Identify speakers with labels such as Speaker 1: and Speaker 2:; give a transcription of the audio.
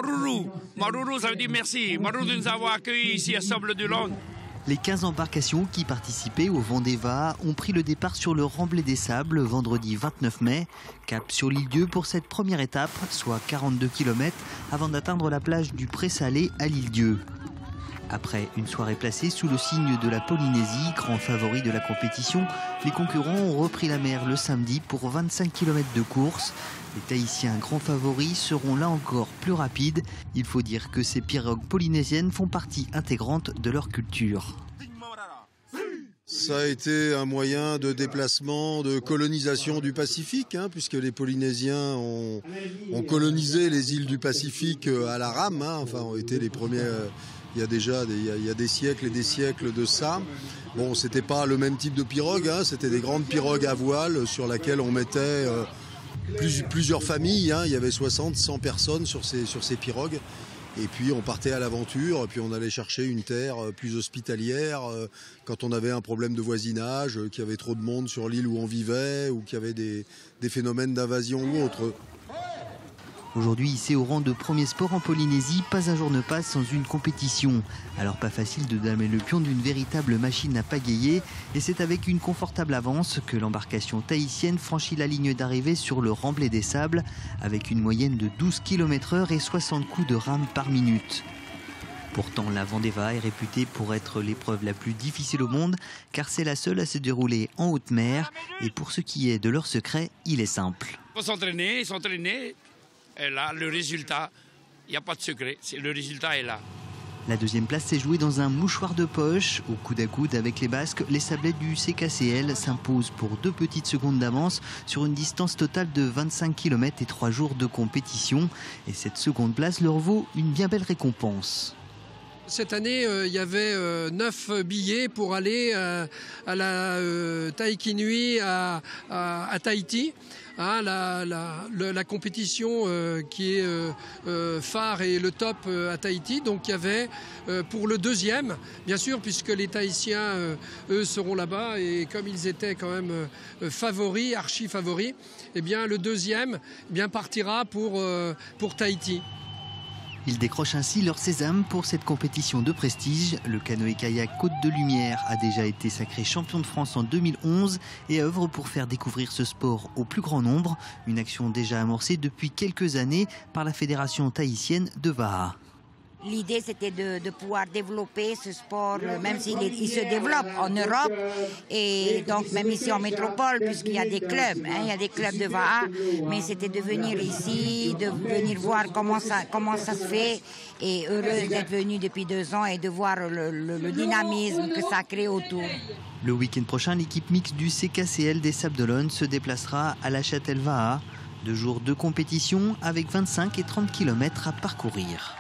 Speaker 1: Maruru. Maruru, ça veut dire merci. Maruru de nous avoir accueillis ici à Sables-d'Olonne.
Speaker 2: Les 15 embarcations qui participaient au Vendée Va'a ont pris le départ sur le Remblai des Sables vendredi 29 mai. Cap sur l'île-Dieu pour cette première étape, soit 42 km, avant d'atteindre la plage du Pré-Salé à l'île-Dieu. Après une soirée placée sous le signe de la Polynésie, grand favori de la compétition, les concurrents ont repris la mer le samedi pour 25 km de course. Les Tahitiens grands favoris seront là encore plus rapides. Il faut dire que ces pirogues polynésiennes font partie intégrante de leur culture.
Speaker 3: Ça a été un moyen de déplacement, de colonisation du Pacifique, puisque les Polynésiens ont colonisé les îles du Pacifique à la rame, enfin ont été les premiers. Il y a déjà des siècles et des siècles de ça. Bon, c'était pas le même type de pirogue, c'était des grandes pirogues à voile sur lesquelles on mettait plusieurs familles. Il y avait 60, 100 personnes sur ces pirogues. Et puis on partait à l'aventure, puis on allait chercher une terre plus hospitalière quand on avait un problème de voisinage, qu'il y avait trop de monde sur l'île où on vivait, ou qu'il y avait des phénomènes d'invasion ou autre.
Speaker 2: Aujourd'hui, hissé au rang de premier sport en Polynésie, pas un jour ne passe sans une compétition. Alors pas facile de damer le pion d'une véritable machine à pagayer. Et c'est avec une confortable avance que l'embarcation tahitienne franchit la ligne d'arrivée sur le Remblai des Sables, avec une moyenne de 12 km/h et 60 coups de rame par minute. Pourtant, la Vendée Va'a est réputée pour être l'épreuve la plus difficile au monde, car c'est la seule à se dérouler en haute mer. Et pour ce qui est de leur secret, il est simple.
Speaker 1: Il faut s'entraîner. Et là, le résultat, il n'y a pas de secret, le résultat est là.
Speaker 2: La deuxième place s'est jouée dans un mouchoir de poche. Au coude à coude avec les Basques, les Sablets du CKCL s'imposent pour 2 petites secondes d'avance sur une distance totale de 25 km et 3 jours de compétition. Et cette seconde place leur vaut une bien belle récompense.
Speaker 4: Cette année, il y avait 9 billets pour aller à la Taïkinui à Tahiti. La compétition qui est phare et le top à Tahiti. Donc il y avait pour le deuxième, bien sûr, puisque les Tahitiens, eux, seront là-bas. Et comme ils étaient quand même favoris, archi-favoris, eh bien, le deuxième partira pour Tahiti.
Speaker 2: Ils décrochent ainsi leur sésame pour cette compétition de prestige. Le canoë-kayak Côte de Lumière a déjà été sacré champion de France en 2011 et œuvre pour faire découvrir ce sport au plus grand nombre. Une action déjà amorcée depuis quelques années par la Fédération tahitienne de Va'a.
Speaker 5: L'idée, c'était de pouvoir développer ce sport, même s'il se développe en Europe et donc même ici en métropole, puisqu'il y a des clubs, il y a des clubs de Va'a, mais c'était de venir ici, de venir voir comment ça se fait, et heureuse d'être venue depuis 2 ans et de voir le dynamisme que ça crée autour.
Speaker 2: Le week-end prochain, l'équipe mixte du CKCL des Sables-d'Olonne se déplacera à la Châtel Va'a. 2 jours de compétition avec 25 et 30 km à parcourir.